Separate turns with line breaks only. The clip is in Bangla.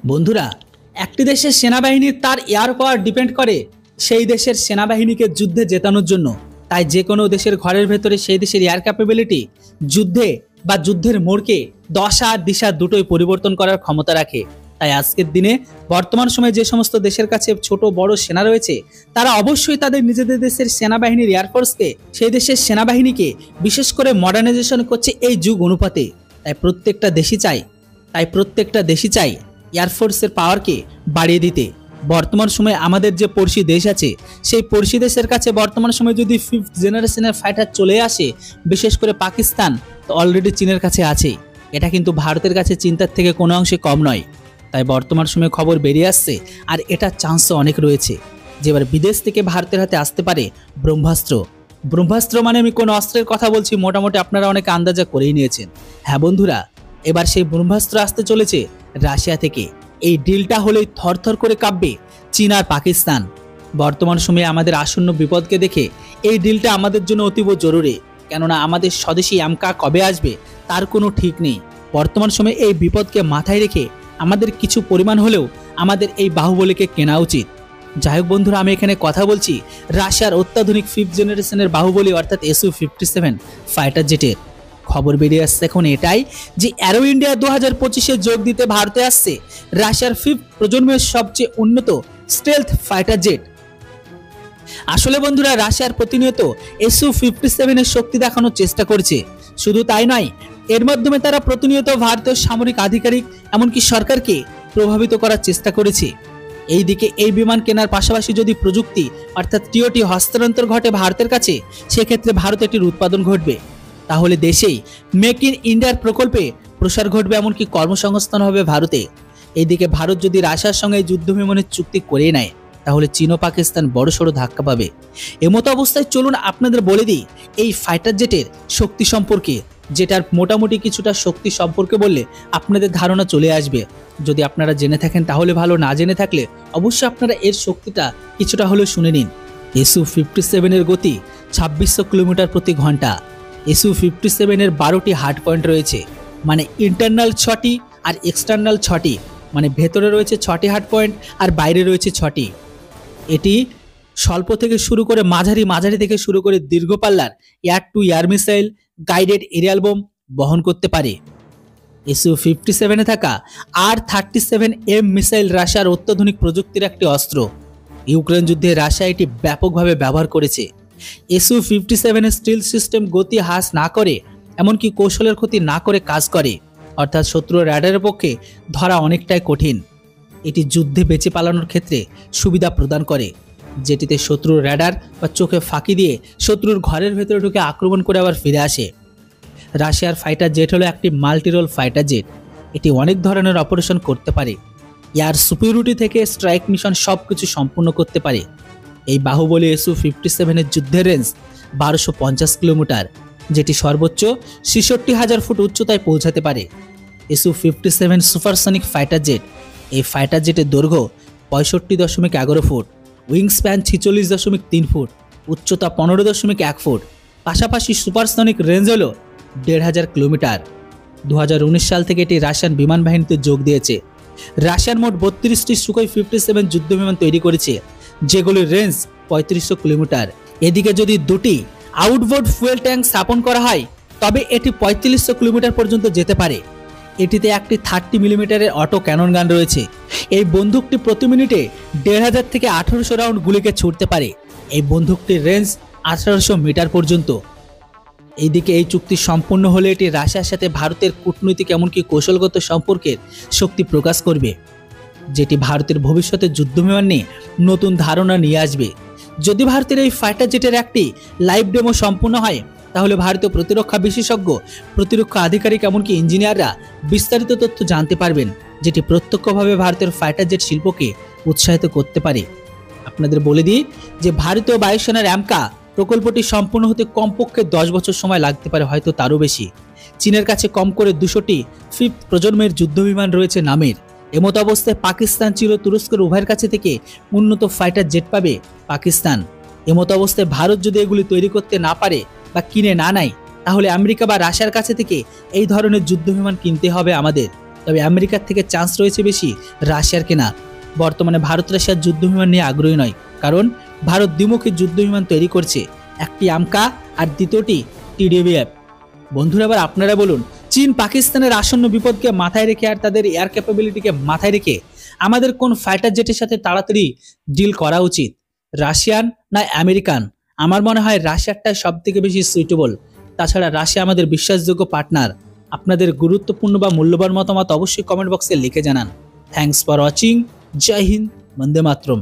বন্ধুরা, একটি দেশের সেনাবাহিনীর তার এয়ার পাওয়ার ডিপেন্ড করে সেই দেশের সেনাবাহিনীকে যুদ্ধে জেতানোর জন্য। তাই যে কোনো দেশের ঘরের ভেতরে সেই দেশের এয়ার ক্যাপাবিলিটি যুদ্ধে বা যুদ্ধের মোড়কে দশা আর দিশা দুটোই পরিবর্তন করার ক্ষমতা রাখে। তাই আজকের দিনে বর্তমান সময়ে যে সমস্ত দেশের কাছে ছোট বড় সেনা রয়েছে, তারা অবশ্যই তাদের নিজেদের দেশের সেনাবাহিনীর এয়ারফোর্সকে সেই দেশের সেনাবাহিনীকে বিশেষ করে মডার্নাইজেশন করছে এই যুগ অনুপাতে। তাই প্রত্যেকটা দেশই চাই এয়ারফোর্সের পাওয়ারকে বাড়িয়ে দিতে। বর্তমান সময়ে আমাদের যে পড়শি দেশ আছে, সেই পড়শি দেশের কাছে বর্তমান সময়ে যদি 5th জেনারেশনের ফাইটার চলে আসে, বিশেষ করে পাকিস্তান তো অলরেডি চীনের কাছে আছে। এটা কিন্তু ভারতের কাছে চিন্তার থেকে কোনো অংশে কম নয়। তাই বর্তমান সময়ে খবর বেরিয়ে আসছে, আর এটা চান্সও অনেক রয়েছে যে এবার বিদেশ থেকে ভারতের হাতে আসতে পারে ব্রহ্মাস্ত্র। ব্রহ্মাস্ত্র মানে আমি কোন অস্ত্রের কথা বলছি মোটামুটি আপনারা অনেকে আন্দাজা করেই নিয়েছেন। হ্যাঁ বন্ধুরা, এবার সেই ব্রহ্মাস্ত্র আসতে চলেছে রাশিয়া থেকে। এই ডিলটা হলেই থরথর করে কাঁপবে চীন আর পাকিস্তান। বর্তমান সময়ে আমাদের আসন্ন বিপদকে দেখে এই ডিলটা আমাদের জন্য অতীব জরুরি, কেননা আমাদের স্বদেশী আমকা কবে আসবে তার কোনো ঠিক নেই। বর্তমান সময়ে এই বিপদকে মাথায় রেখে আমাদের কিছু পরিমাণ হলেও আমাদের এই বাহুবলীকে কেনা উচিত। যাই হোক বন্ধুরা, আমি এখানে কথা বলছি রাশিয়ার অত্যাধুনিক 5th জেনারেশনের বাহুবলী অর্থাৎ Su-57 ফাইটার জেটের। খবর বেরিয়ে আসছে এখন এটাই যে অ্যারো ইন্ডিয়া 2025-এ যোগ দিতে ভারতে আসছে রাশিয়ার 5th প্রজন্মের সবচেয়ে উন্নত স্টেলথ ফাইটার জেট। আসলে বন্ধুরা, রাশিয়ার প্রতিনিয়ত Su-57 এর শক্তি দেখানোর চেষ্টা করছে। শুধু তাই নয়, এর মাধ্যমে তারা প্রতিনিয়ত ভারতীয় সামরিক আধিকারিক এমনকি সরকারকে প্রভাবিত করার চেষ্টা করেছে। এইদিকে এই বিমান কেনার পাশাপাশি যদি প্রযুক্তি অর্থাৎ টিওটি হস্তান্তর ঘটে ভারতের কাছে, সেক্ষেত্রে ভারত এটির উৎপাদন ঘটবে। তাহলে দেশেই মেক ইন ইন্ডিয়ার প্রকল্পে প্রসার ঘটবে, এমনকি কর্মসংস্থান হবে ভারতে। এইদিকে ভারত যদি রাশিয়ার সঙ্গে যুদ্ধ বিমানের চুক্তি করে নেয়, তাহলে চীন ও পাকিস্তান বড়সড় ধাক্কা পাবে। এমতো অবস্থায় চলুন আপনাদের বলে দিই এই ফাইটার জেটের শক্তি সম্পর্কে, যেটার মোটামুটি কিছুটা শক্তি সম্পর্কে বললে আপনাদের ধারণা চলে আসবে। যদি আপনারা জেনে থাকেন তাহলে ভালো, না জেনে থাকলে অবশ্যই আপনারা এর শক্তিটা কিছুটা হলেও শুনে নিন। Su-57 এর গতি 2600 কিলোমিটার প্রতি ঘন্টা। Su-57 এর 12টি হার্ড পয়েন্ট রয়েছে, মানে ইন্টারনাল 6টি আর এক্সটার্নাল 6টি, মানে ভেতরে রয়েছে 6টি হার্ড পয়েন্ট আর বাইরে রয়েছে 6টি। এটি স্বল্প থেকে শুরু করে মাঝারি থেকে শুরু করে দীর্ঘ পাল্লার air to air missile, guided aerial bomb বহন করতে পারে। Su-57 থাকা R-37M মিসাইল রাশিয়ার অত্যাধুনিক প্রযুক্তির একটি অস্ত্র। ইউক্রেন যুদ্ধে রাশিয়া এটি ব্যাপকভাবে ব্যবহার করেছে। Su-57 এর স্টিল সিস্টেম গতি হ্রাস না করে, এমনকি কৌশলের ক্ষতি না করে কাজ করে, অর্থাৎ শত্রুর র্যাডারের পক্ষে ধরা অনেকটাই কঠিন। এটি যুদ্ধে বেঁচে পালানোর ক্ষেত্রে সুবিধা প্রদান করে, যেটিতে শত্রুর র্যাডার বা চোখে ফাঁকি দিয়ে শত্রুর ঘরের ভেতরে ঢুকে আক্রমণ করে আবার ফিরে আসে। রাশিয়ার ফাইটার জেট হলো একটি মাল্টিরোল ফাইটার জেট। এটি অনেক ধরনের অপারেশন করতে পারে, এয়ার সুপিরিয়রিটি থেকে স্ট্রাইক মিশন সবকিছু সম্পূর্ণ করতে পারে। এই বাহুবলী Su-57 এর যুদ্ধের রেঞ্জ 1250 কিলোমিটার, যেটি সর্বোচ্চ 66,000 ফুট উচ্চতায় পৌঁছাতে পারে। Su-57 supersonic fighter jet. এই ফাইটার জেটের দৈর্ঘ্য 65.11 ফুট, উইং স্প্যান 46.3 ফুট, উচ্চতা 15.1 ফুট, পাশাপাশি সুপারসনিক রেঞ্জ হল 1,500 কিলোমিটার। 2019 সাল থেকে এটি রাশিয়ান বিমান বাহিনীতে যোগ দিয়েছে। রাশিয়ান মোট 32টি সুখোই 57 যুদ্ধ বিমান তৈরি করেছে, যেগুলির রেঞ্জ 3500 কিলোমিটার। এদিকে যদি দুটি আউটবোর্ড ফুয়েল ট্যাঙ্ক স্থাপন করা হয়, তবে এটি 3500 কিলোমিটার পর্যন্ত যেতে পারে। এটিতে একটি 30 মিলিমিটারের অটো ক্যানন গান রয়েছে। এই বন্দুকটি প্রতি মিনিটে 1,500 থেকে 1800 রাউন্ড গুলিকে ছুটতে পারে। এই বন্দুকটির রেঞ্জ 1800 মিটার পর্যন্ত। এইদিকে এই চুক্তি সম্পূর্ণ হলে এটি রাশিয়ার সাথে ভারতের কূটনৈতিক এমনকি কৌশলগত সম্পর্কের শক্তি প্রকাশ করবে, যেটি ভারতের ভবিষ্যতে যুদ্ধ বিমান নিয়ে নতুন ধারণা নিয়ে আসবে। যদি ভারতের এই ফাইটার জেটের একটি লাইভ ডেমো সম্পূর্ণ হয়, তাহলে ভারতীয় প্রতিরক্ষা বিশেষজ্ঞ, প্রতিরক্ষা আধিকারিক এমনকি ইঞ্জিনিয়াররা বিস্তারিত তথ্য জানতে পারবেন, যেটি প্রত্যক্ষভাবে ভারতের ফাইটার জেট শিল্পকে উৎসাহিত করতে পারে। আপনাদের বলে দিই যে ভারতীয় বায়ুসেনার অ্যামকা প্রকল্পটি সম্পূর্ণ হতে কমপক্ষে 10 বছর সময় লাগতে পারে, হয়তো তারও বেশি। চীনের কাছে কম করে 200টি 5th প্রজন্মের যুদ্ধ বিমান রয়েছে নামের। এমতো অবস্থায় পাকিস্তান, চীন ও তুরস্কের উভয়ের কাছে থেকে উন্নত ফাইটার জেট পাবে পাকিস্তান। এমতো অবস্থায় ভারত যদি এগুলি তৈরি করতে না পারে বা কিনে না নেয়, তাহলে আমেরিকা বা রাশিয়ার কাছে থেকে এই ধরনের যুদ্ধ বিমান কিনতে হবে আমাদের। তবে আমেরিকার থেকে চান্স রয়েছে বেশি রাশিয়ার কেনা। বর্তমানে ভারত রাশিয়ার যুদ্ধ বিমান নিয়ে আগ্রহী নয়, কারণ ভারত দ্বিমুখী যুদ্ধ বিমান তৈরি করছে, একটি আমকা আর দ্বিতীয়টি টিডিবিএফ। বন্ধুরা, এবার আপনারা বলুন, চীন পাকিস্তানের আসন্ন বিপদকে মাথায় রেখে আর তাদের এয়ার ক্যাপাবিলিটিকে মাথায় রেখে আমাদের কোন ফাইটার জেটের সাথে তাড়াতাড়ি ডিল করা উচিত, রাশিয়ান না আমেরিকান? আমার মনে হয় রাশিয়ারটাই সব থেকে বেশি সুইটেবল। তাছাড়া রাশিয়া আমাদের বিশ্বাসযোগ্য পার্টনার। আপনাদের গুরুত্বপূর্ণ বা মূল্যবান মতামত অবশ্যই কমেন্ট বক্সে লিখে জানান। Thanks for watching. জয় হিন্দ, বন্দে মাতরম।